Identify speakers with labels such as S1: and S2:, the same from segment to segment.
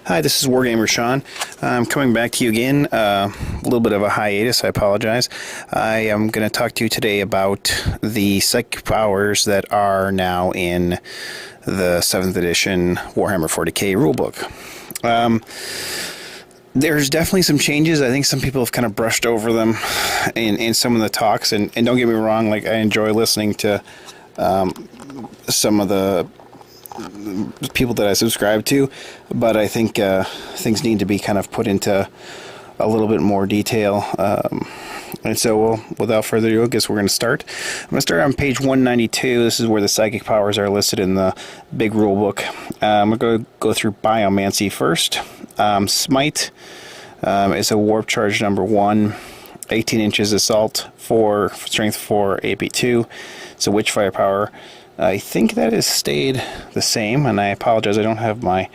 S1: Hi, this is Wargamer Shawn. I'm coming back to you again. A little bit of a hiatus, I apologize. I am going to talk to you today about the psychic powers that are now in the 7th edition Warhammer 40k rulebook. There's definitely some changes. I think some people have kind of brushed over them in some of the talks, and don't get me wrong, like I enjoy listening to some of the people that I subscribe to, but I think things need to be kind of put into a little bit more detail. And so, without further ado, I guess we're going to start. I'm going to start on page 192. This is where the psychic powers are listed in the big rule book. I'm going to go through Biomancy first. Smite is a warp charge number 1, 18 inches assault, 4 strength 4, AP 2. It's a witchfire power. I think that has stayed the same, and I apologize, I don't have my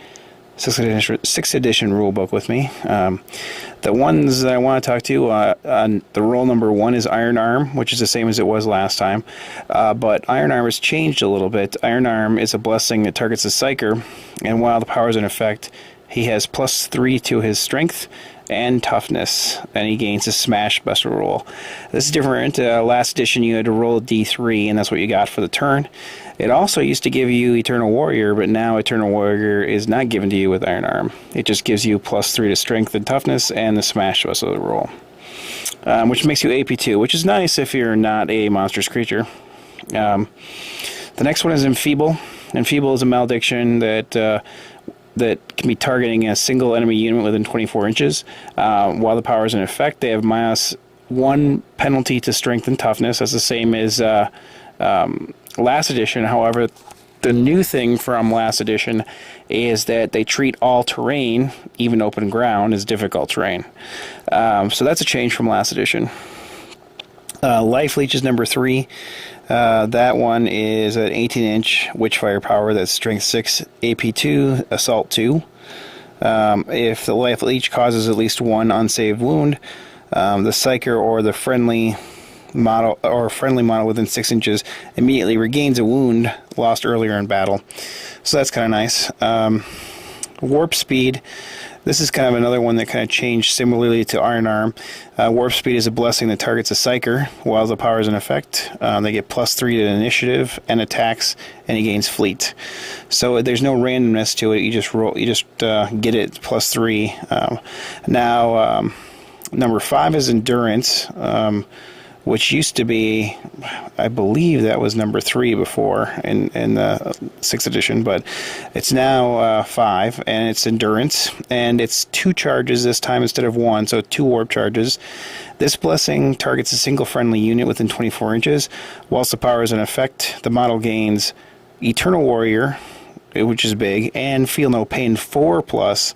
S1: 6th edition rulebook with me. The ones that I want to talk to, on the role number 1 is Iron Arm, which is the same as it was last time, but Iron Arm has changed a little bit. Iron Arm is a blessing that targets a Psyker, and while the power is in effect, he has +3 to his strength and toughness, and he gains a smash special roll. This is different. Last edition you had to roll a d3, and that's what you got for the turn. It also used to give you Eternal Warrior, but now Eternal Warrior is not given to you with Iron Arm. It just gives you +3 to strength and toughness and the smash special roll, which makes you AP2, which is nice if you're not a monstrous creature. The next one is Enfeeble. Enfeeble is a malediction that can be targeting a single enemy unit within 24 inches. While the power is in effect, they have -1 penalty to strength and toughness. That's the same as last edition. However, the new thing from last edition is that they treat all terrain, even open ground, as difficult terrain. So that's a change from last edition. Life Leech is number 3. That one is an 18-inch Witchfire power that's Strength 6, AP 2, Assault 2. If the Life Leech causes at least 1 unsaved wound, the Psyker or the friendly model within 6 inches immediately regains a wound lost earlier in battle. So that's kind of nice. Warp Speed. This is kind of another one that kind of changed similarly to Iron Arm. Warp Speed is a blessing that targets a Psyker while the power is in effect. They get +3 to initiative and attacks, and he gains Fleet. So there's no randomness to it. You just roll. You just get it +3. Now, number 5 is Endurance, which used to be, I believe that was number 3 before in the 6th edition, but it's now 5, and it's Endurance, and it's 2 charges this time instead of 1, so 2 warp charges. This blessing targets a single friendly unit within 24 inches. Whilst the power is in effect, the model gains Eternal Warrior, which is big, and Feel No Pain 4+,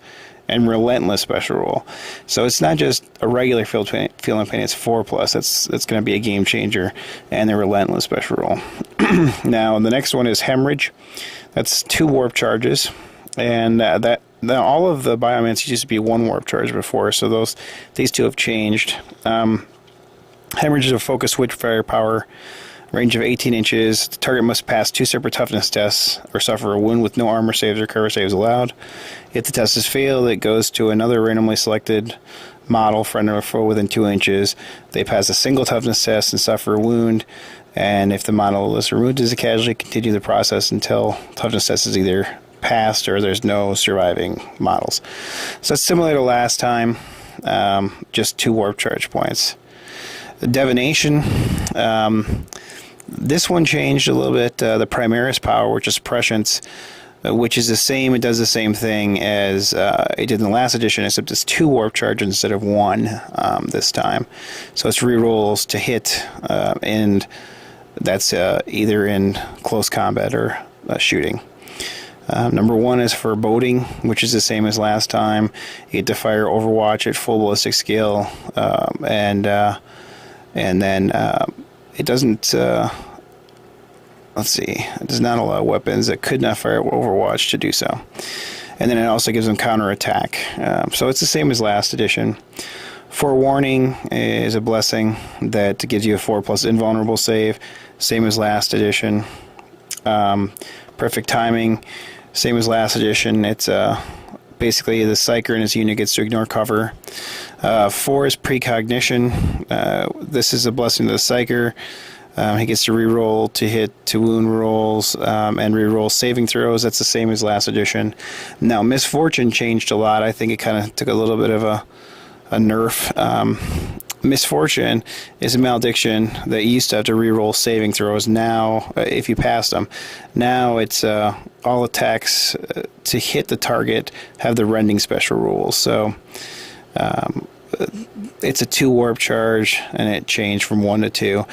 S1: and Relentless special roll. So it's not just a regular Feel No Pain, it's 4+. That's going to be a game changer, and the Relentless special roll. Now, the next one is Hemorrhage. That's 2 warp charges, and all of the Biomancy used to be 1 warp charge before, so these 2 have changed. Hemorrhage is a focused Witchfire power, range of 18 inches. The target must pass 2 separate toughness tests or suffer a wound with no armor saves or cover saves allowed. If the test is failed, it goes to another randomly selected model, friend or foe, within 2 inches. They pass a single toughness test and suffer a wound. And if the model is removed as a casualty, continue the process until toughness test is either passed or there's no surviving models. So it's similar to last time, just 2 warp charge points. The Divination. This one changed a little bit. The Primaris power, which is Prescience, which is the same. It does the same thing as it did in the last edition, except it's 2 warp charges instead of 1 this time. So it's rerolls to hit, and that's either in close combat or shooting. Number 1 is Foreboding, which is the same as last time. You get to fire Overwatch at full ballistic scale, and then it doesn't. Let's see. It does not allow weapons that could not fire Overwatch to do so. And then it also gives them counterattack. So it's the same as last edition. Forewarning is a blessing that gives you a 4+ invulnerable save, same as last edition. Perfect Timing, same as last edition. It's a basically the Psyker and his unit gets to ignore cover. 4 is Precognition. This is a blessing to the Psyker. He gets to reroll to hit, to wound rolls, and reroll saving throws. That's the same as last edition. Now, Misfortune changed a lot. I think it kind of took a little bit of a nerf. Misfortune is a malediction that you used to have to reroll saving throws. Now, if you passed them, now it's all attacks to hit the target have the rending special rules. So it's a 2 warp charge, and it changed from 1 to 2.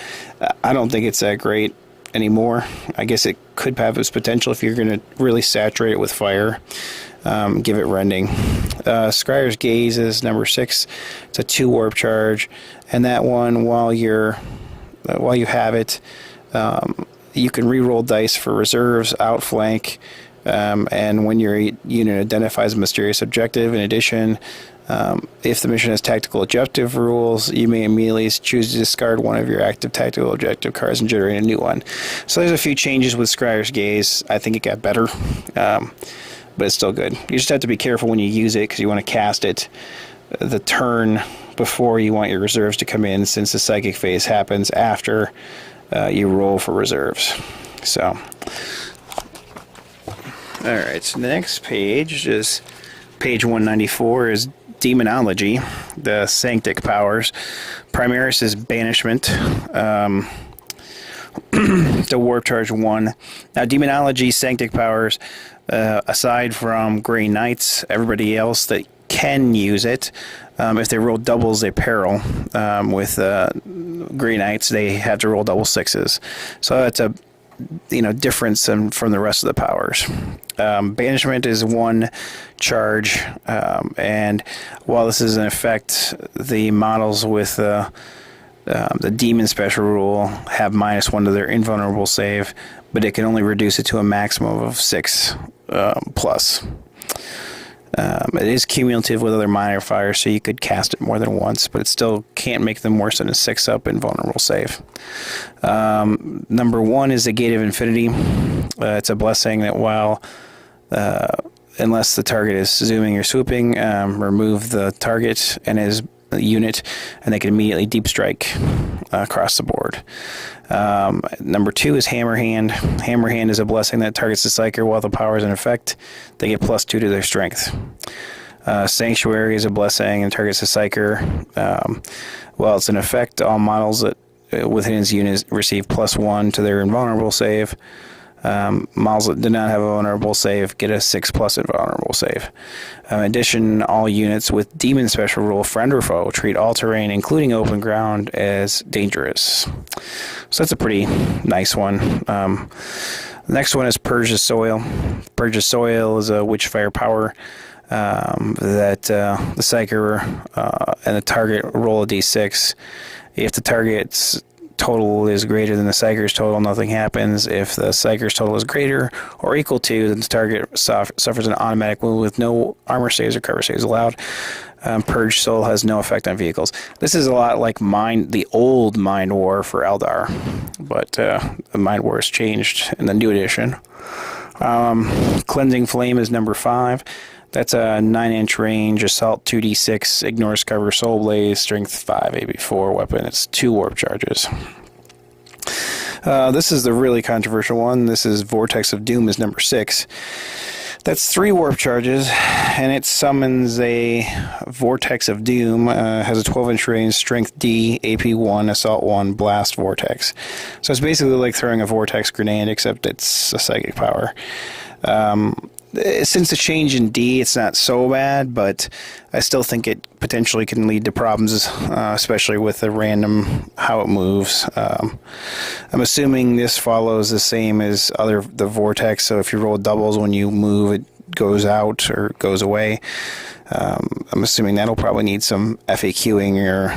S1: I don't think it's that great anymore. I guess it could have its potential if you're going to really saturate it with fire. Give it rending. Scryer's Gaze is number 6. It's a 2 warp charge, and that one, while you have it, you can reroll dice for reserves, outflank, and when your unit identifies a mysterious objective. In addition, if the mission has tactical objective rules, you may immediately choose to discard one of your active tactical objective cards and generate a new one. So there's a few changes with Scryer's Gaze. I think it got better. But it's still good. You just have to be careful when you use it, because you want to cast it the turn before you want your reserves to come in, since the psychic phase happens after you roll for reserves. So, alright, so the next page is page 194 is Demonology, the Sanctic powers. Primaris is Banishment. The Warp Charge 1. Now, Demonology, Sanctic powers, aside from Grey Knights, everybody else that can use it, if they roll doubles, they peril. With Grey Knights, they have to roll double 6s. So that's a difference from the rest of the powers. Banishment is 1 charge, and while this is in effect, the models with the demon special rule have -1 to their invulnerable save, but it can only reduce it to a maximum of 6 plus. It is cumulative with other modifiers, so you could cast it more than once, but it still can't make them worse than a 6-up invulnerable save. Number 1 is the Gate of Infinity. It's a blessing that unless the target is zooming or swooping, remove the target and his unit, and they can immediately deep strike across the board. Number 2 is Hammerhand. Hammerhand is a blessing that targets the Psyker while the power is in effect. They get +2 to their strength. Sanctuary is a blessing and targets the Psyker. While it's in effect, all models that within his unit receive +1 to their invulnerable save. Models that do not have a vulnerable save get a 6+ invulnerable save. In addition, all units with Demon Special Rule, Friend or Foe, treat all terrain, including open ground, as dangerous. So that's a pretty nice one. The next one is Purge the Soil. Purge the Soil is a Witchfire power that the Psyker and the target roll a d6. If the target's total is greater than the Psyker's total, nothing happens. If the Psyker's total is greater or equal to, then the target suffers an automatic wound with no armor saves or cover saves allowed. Purge Soul has no effect on vehicles. This is a lot like the old Mind War for Eldar, but the Mind War has changed in the new edition. Cleansing Flame is number 5. That's a 9-inch range, assault 2d6, ignores cover, soul blaze, strength 5, AB4 weapon. It's 2 warp charges. This is the really controversial one. This is Vortex of Doom is number 6. That's 3 warp charges, and it summons a Vortex of Doom. Has a 12-inch range, strength D, AP1, assault 1, blast vortex. So it's basically like throwing a vortex grenade, except it's a psychic power. Since the change in D, it's not so bad, but I still think it potentially can lead to problems, especially with the random how it moves. I'm assuming this follows the same as the Vortex, so if you roll doubles when you move, it goes out or goes away. I'm assuming that'll probably need some FAQing, or,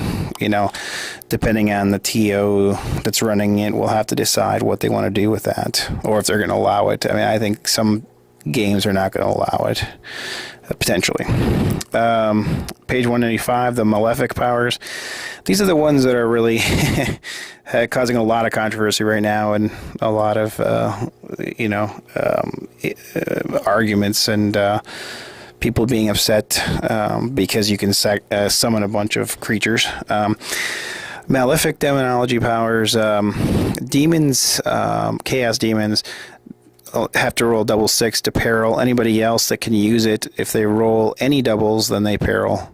S1: depending on the TO that's running it, we'll have to decide what they want to do with that, or if they're going to allow it. I mean, I think some games are not going to allow it, potentially. Page 195, the Malefic powers. These are the ones that are really causing a lot of controversy right now, and a lot of arguments and people being upset because you can summon a bunch of creatures. Malefic demonology powers, demons, chaos demons have to roll double 6 to peril. Anybody else that can use it, if they roll any doubles, then they peril.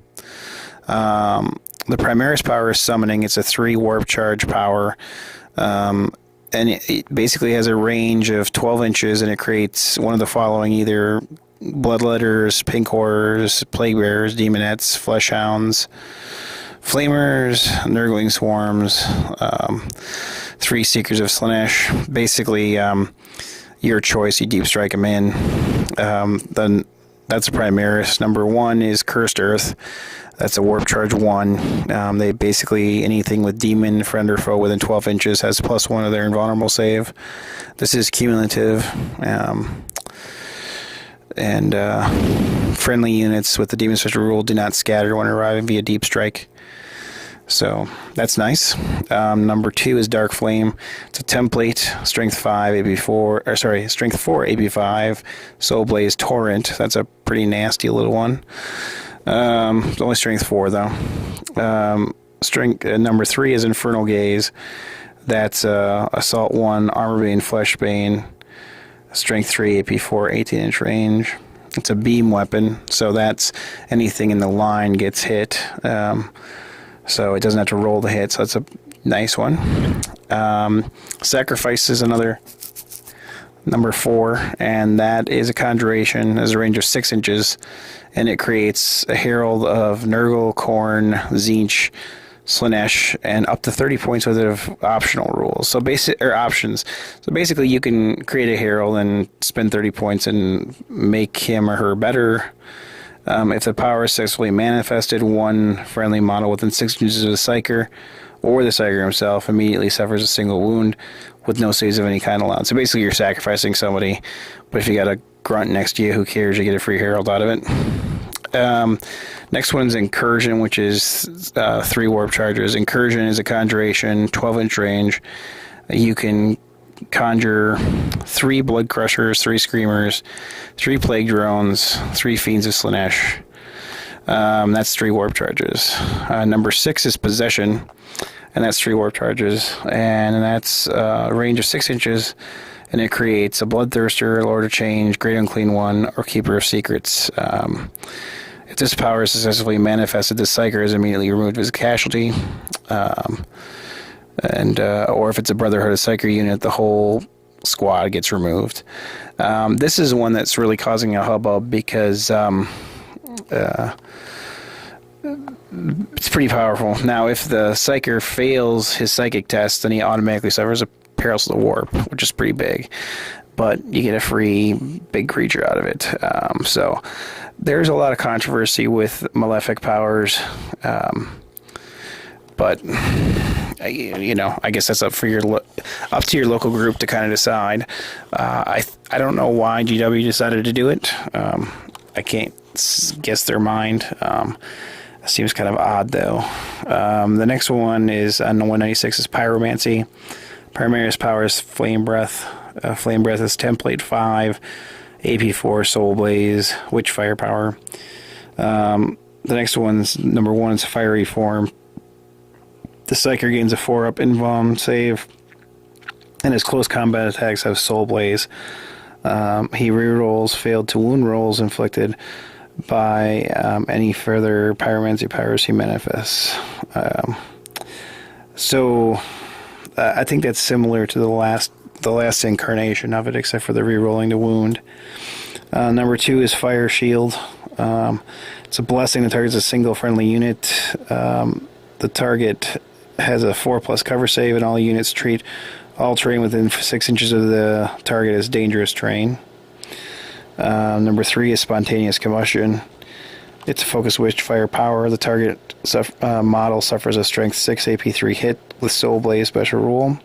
S1: The Primaris power is summoning. It's a 3 warp charge power. And it basically has a range of 12 inches, and it creates one of the following: either Bloodletters, Pink Horrors, Plague Bearers, Demonettes, Fleshhounds, Flamers, Nurgling Swarms, 3 Seekers of Slanesh. Basically, your choice, you deep strike them in. Then that's a Primaris. Number 1 is Cursed Earth. That's a warp charge 1. They basically, anything with demon, friend, or foe within 12 inches has +1 of their invulnerable save. This is cumulative. And friendly units with the demon special rule do not scatter when arriving via deep strike. So that's nice. Number 2 is Dark Flame. It's a template, strength 5, AB4, or sorry, strength 4, AB5, Soul Blaze Torrent. That's a pretty nasty little one. It's only strength 4 though. Number 3 is Infernal Gaze. That's Assault 1, Armorbane, Fleshbane, strength 3, AP4, 18-inch range. It's a beam weapon, so that's anything in the line gets hit. So it doesn't have to roll the hit, so that's a nice one. Sacrifice is another, number 4, and that is a conjuration. It has a range of 6 inches, and it creates a Herald of Nurgle, Khorne, Tzeentch, Slanesh, and up to 30 points worth of optional rules. So options. So basically, you can create a Herald and spend 30 points and make him or her better. If the power is successfully manifested, one friendly model within 6 inches of the Psyker or the Psyker himself immediately suffers a single wound with no saves of any kind allowed. So basically, you're sacrificing somebody, but if you got a grunt next to you, who cares? You get a free Herald out of it. Next one's Incursion, which is 3 warp charges. Incursion is a conjuration, 12-inch range. You can conjure 3 Blood Crushers, 3 Screamers, 3 Plague Drones, 3 Fiends of Slanesh. That's 3 warp charges. Number 6 is Possession, and that's 3 warp charges, and that's a range of 6 inches, and it creates a Bloodthirster, Lord of Change, Great Unclean One, or Keeper of Secrets. If this power is successfully manifested, the Psyker is immediately removed as a casualty. Or if it's a Brotherhood of Psyker unit, the whole squad gets removed. This is one that's really causing a hubbub because it's pretty powerful. Now, if the Psyker fails his psychic test, then he automatically suffers a Perils of the Warp, which is pretty big. But you get a free big creature out of it. So there's a lot of controversy with Malefic powers. But I guess that's up to your local group to kind of decide. I don't know why GW decided to do it. I can't guess their mind. It seems kind of odd though. The next one is on 196 is Pyromancy. Primaris power is Flame Breath. Flame Breath is template 5, AP4, Soul Blaze, Witch Firepower. The next one's number 1 is Fiery Form. The Psyker gains a 4-up invuln save, and his close combat attacks have Soul Blaze. He rerolls failed to wound rolls inflicted by any further Pyromancy powers he manifests. I think that's similar to the last incarnation of it, except for the rerolling to wound. Number 2 is Fire Shield. It's a blessing that targets a single friendly unit. The target has a 4+ cover save, and all units treat all terrain within 6 inches of the target as dangerous terrain. Number 3 is Spontaneous Combustion. It's a Focus Witch Firepower. The target model suffers a Strength 6 AP3 hit with Soul Blaze special rule.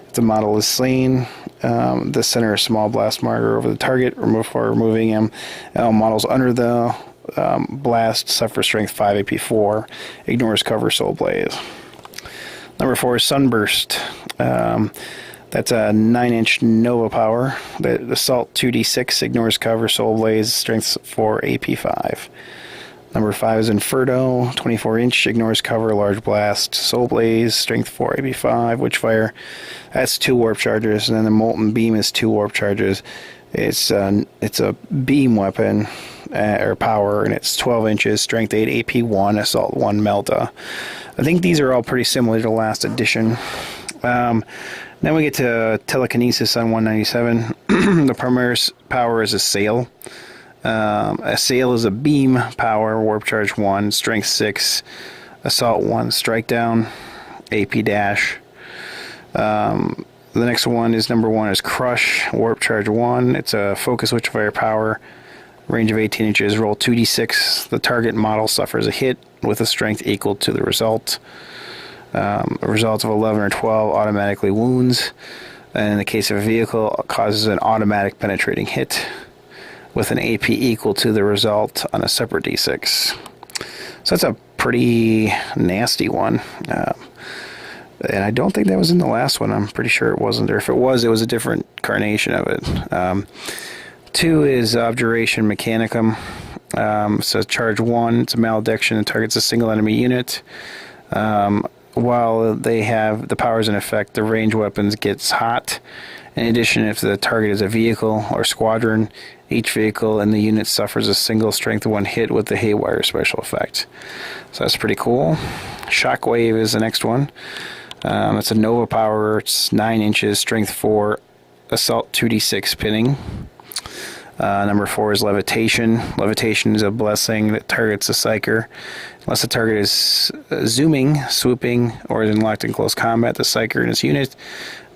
S1: If the model is slain, the center a small blast marker over the target before removing him. All models under the blast suffer Strength 5 AP4. Ignores cover Soul Blaze. Number 4 is Sunburst. The That's a 9-inch Nova power. The Assault 2d6, ignores cover, Soul Blaze, Strength 4, AP 5. Number 5 is Inferno, 24-inch, ignores cover, Large Blast, Soul Blaze, Strength 4, AP 5, Witchfire. That's 2 warp charges, and then the Molten Beam is 2 warp charges. It's a beam weapon, or power, and it's 12 inches, Strength 8, AP 1, Assault 1, Melta. I think these are all pretty similar to the last edition. Then we get to Telekinesis on 197. The primary power is a sail. A sail is a beam power, warp charge 1, strength 6, assault 1, strike down, AP dash. The next one is number 1 is Crush, warp charge 1. It's a focus witchfire power, range of 18 inches, roll 2d6. The target model suffers a hit with a strength equal to the result. A result of 11 or 12 automatically wounds, and in the case of a vehicle, it causes an automatic penetrating hit with an AP equal to the result on a separate d6. So that's a pretty nasty one, and I don't think that was in the last one. I'm pretty sure it wasn't, or if it was a different carnation of it. 2 is Objuration Mechanicum. So charge 1, it's a malediction and targets a single enemy unit. While they have the powers in effect, the range weapons gets hot. In addition, if the target is a vehicle or squadron, each vehicle in the unit suffers a single strength 1 hit with the Haywire special effect. So that's pretty cool. Shockwave is the next one. It's a Nova power. It's 9 inches, strength 4, assault 2d6 pinning. Number 4 is Levitation. Levitation is a blessing that targets a Psyker. Unless the target is zooming, swooping, or is locked in close combat, the Psyker and its unit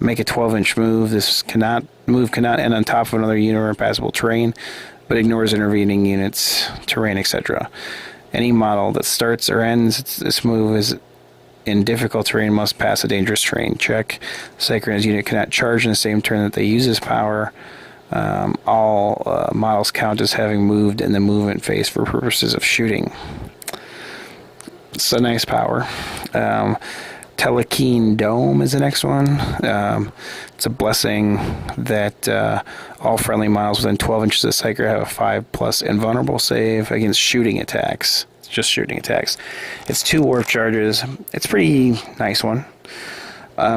S1: make a 12-inch move. This cannot end on top of another unit or impassable terrain, but ignores intervening units, terrain, etc. Any model that starts or ends this move is in difficult terrain must pass a dangerous terrain check. The Psyker and his unit cannot charge in the same turn that they use this power. All models count as having moved in the movement phase for purposes of shooting. It's a nice power. Telekine Dome is the next one. It's a blessing that all friendly models within 12 inches of the Psyker have a 5+ invulnerable save against shooting attacks. It's just shooting attacks. It's 2 warp charges. It's a pretty nice one.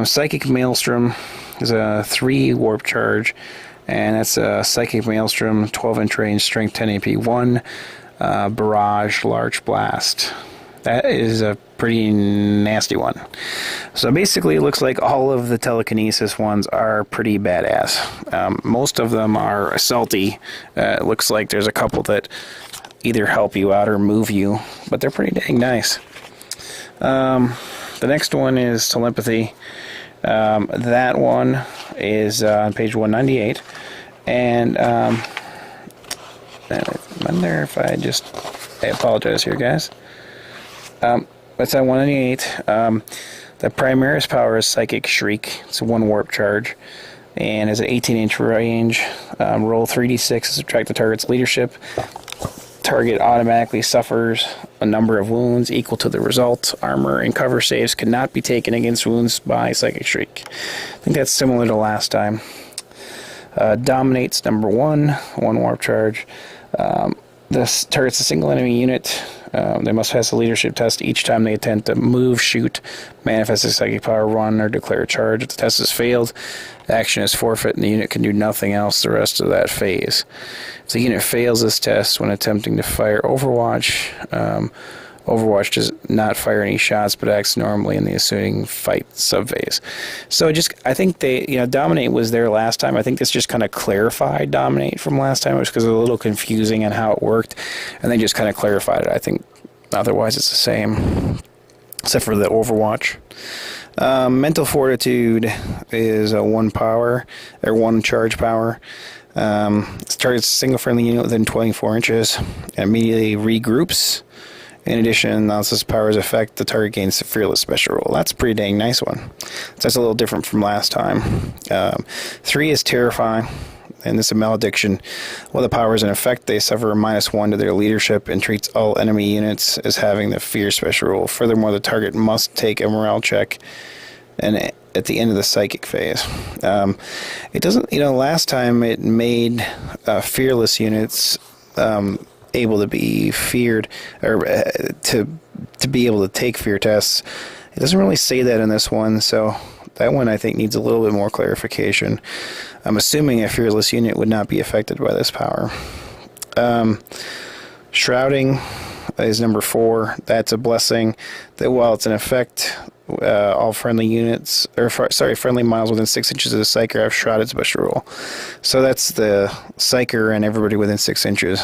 S1: Psychic Maelstrom is a 3 warp charge, and that's a Psychic Maelstrom, 12-inch range, strength 10 AP 1, barrage, large blast. That is a pretty nasty one. So basically it looks like all of the Telekinesis ones are pretty badass. Most of them are assaulty. It looks like there's a couple that either help you out or move you, but they're pretty dang nice. The next one is Telepathy. That one is on page 198, and I wonder if I apologize here, guys. It's at 198. The Primaris power is Psychic Shriek. It's a 1 warp charge, and has an 18-inch range. Roll 3d6 to subtract the target's leadership. Target automatically suffers a number of wounds equal to the result. Armor and cover saves cannot be taken against wounds by Psychic Shriek. I think that's similar to last time. Dominates number 1, 1 warp charge. This targets a single enemy unit. They must pass a leadership test each time they attempt to move, shoot, manifest a psychic power, run, or declare a charge. If the test has failed, the action is forfeit and the unit can do nothing else the rest of that phase. If the unit fails this test when attempting to fire Overwatch, Overwatch does not fire any shots but acts normally in the ensuing fight subphase. So I think Dominate was there last time. I think this just kind of clarified Dominate from last time. It was because it was a little confusing on how it worked, and they just kind of clarified it. I think otherwise it's the same, except for the Overwatch. Mental Fortitude is a 1 power, or 1 charge power. It targets a single friendly unit within 24 inches and immediately regroups. In addition, analysis powers effect, the target gains a fearless special roll. That's a pretty dang nice one. So that's a little different from last time. 3 is Terrify, and this is a malediction. While the power is in effect, they suffer a -1 to their leadership and treats all enemy units as having the fear special roll. Furthermore, the target must take a morale check and at the end of the psychic phase. It doesn't, last time it made fearless units able to be feared, or to be able to take fear tests. It doesn't really say that in this one, so that one I think needs a little bit more clarification. I'm assuming a fearless unit would not be affected by this power. Shrouding is number 4. That's a blessing that while it's in effect, all friendly units, friendly models within 6 inches of the Psyker have shrouded special rule. So that's the Psyker and everybody within 6 inches.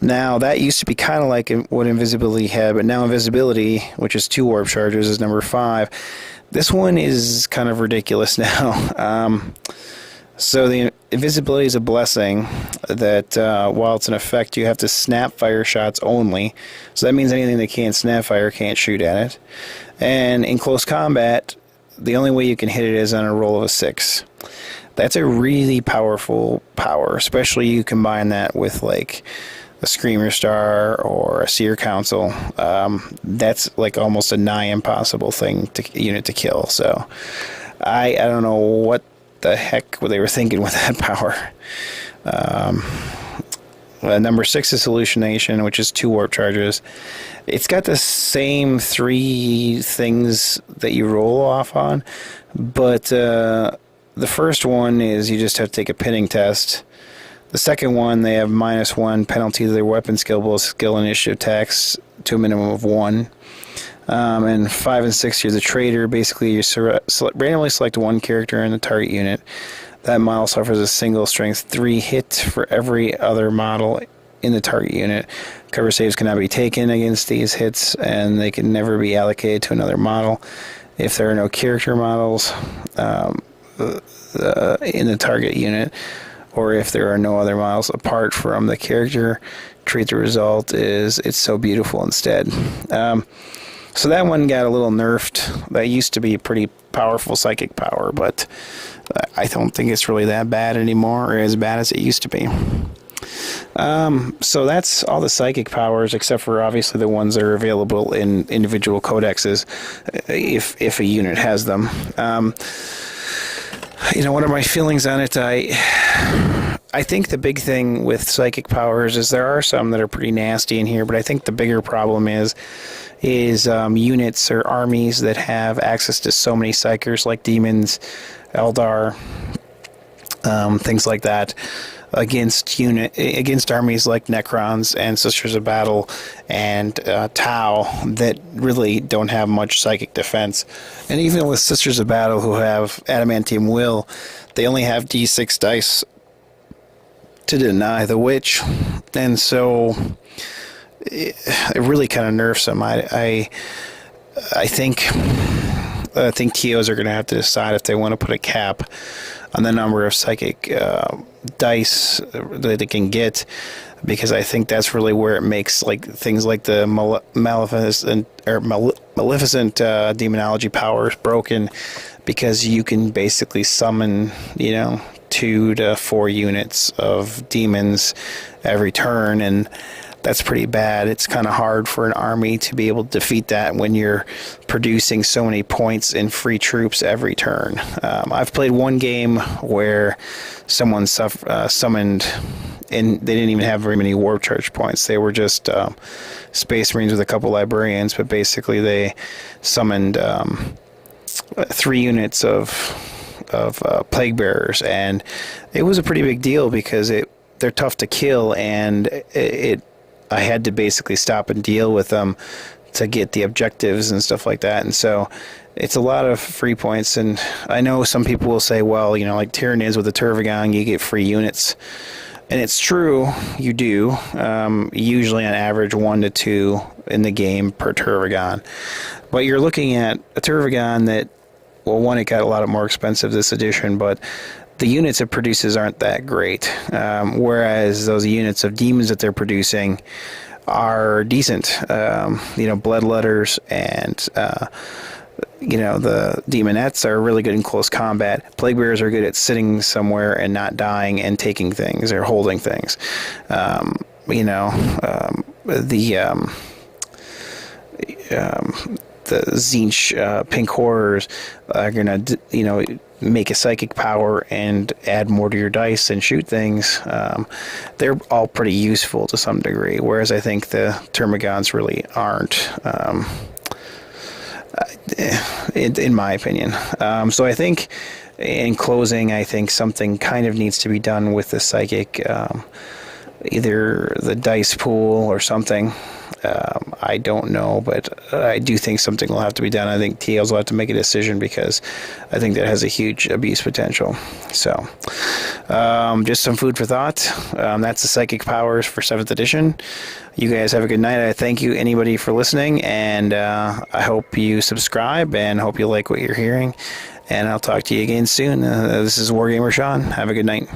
S1: Now, that used to be kind of like what Invisibility had, but now Invisibility, which is 2 warp charges, is number 5. This one is kind of ridiculous now. So the Invisibility is a blessing that while it's in effect, you have to snap fire shots only. So that means anything that can't snap fire can't shoot at it. And in close combat, the only way you can hit it is on a roll of a 6. That's a really powerful power, especially you combine that with like a Screamer Star or a Seer Council. That's like almost a nigh impossible unit to kill. So I don't know what the heck they were thinking with that power. Number 6 is Hallucination, which is 2 warp charges. It's got the same 3 things that you roll off on, but the first one is you just have to take a pinning test. The second one, they have -1 penalty to their weapon skill, both skill and initiative attacks to a minimum of 1. And 5 and 6, you're the traitor. Basically, you randomly select one character in the target unit. That model suffers a single strength 3 hit for every other model in the target unit. Cover saves cannot be taken against these hits, and they can never be allocated to another model. If there are no character models in the target unit, or if there are no other models apart from the character, treat the result is it's so beautiful instead. So that one got a little nerfed. That used to be a pretty powerful psychic power, but I don't think it's really that bad anymore, or as bad as it used to be. So that's all the psychic powers, except for obviously the ones that are available in individual codexes, if a unit has them. What are my feelings on it? I think the big thing with psychic powers is there are some that are pretty nasty in here, but I think the bigger problem is units or armies that have access to so many psychers, like demons, Eldar, things like that, against armies like Necrons and Sisters of Battle and Tau that really don't have much psychic defense. And even with Sisters of Battle, who have Adamantium Will, they only have D6 dice to deny the witch, and so it really kind of nerfs them. I think TOs are going to have to decide if they want to put a cap on the number of psychic dice that they can get, because I think that's really where it makes things like the Maleficent demonology powers broken, because you can basically summon 2 to 4 units of demons every turn, and that's pretty bad. It's kind of hard for an army to be able to defeat that when you're producing so many points in free troops every turn. I've played one game where someone summoned, and they didn't even have very many warp charge points. They were just Space Marines with a couple librarians, but basically they summoned 3 units of plague bearers, and it was a pretty big deal because they're tough to kill, and I had to basically stop and deal with them to get the objectives and stuff like that. And so it's a lot of free points. And I know some people will say, well, like Tyranids with the Turvagon, you get free units. And it's true, you do. Usually on average 1 to 2 in the game per Turvagon. But you're looking at a Turvagon that, well, one, it got a lot more expensive this edition, but the units it produces aren't that great, whereas those units of demons that they're producing are decent. Bloodletters and the demonettes are really good in close combat. Plague bearers are good at sitting somewhere and not dying and taking things or holding things. The the Zinch Pink Horrors are going to, make a psychic power and add more to your dice and shoot things. They're all pretty useful to some degree, whereas I think the Termagants really aren't, in my opinion. So I think, in closing, I think something kind of needs to be done with the psychic, either the dice pool or something. I don't know, but I do think something will have to be done. I think TLs will have to make a decision, because I think that has a huge abuse potential. So, just some food for thought. That's the psychic powers for 7th edition. You guys have a good night. I thank you, anybody, for listening, and I hope you subscribe, and hope you like what you're hearing. And I'll talk to you again soon. This is Wargamer Shawn. Have a good night.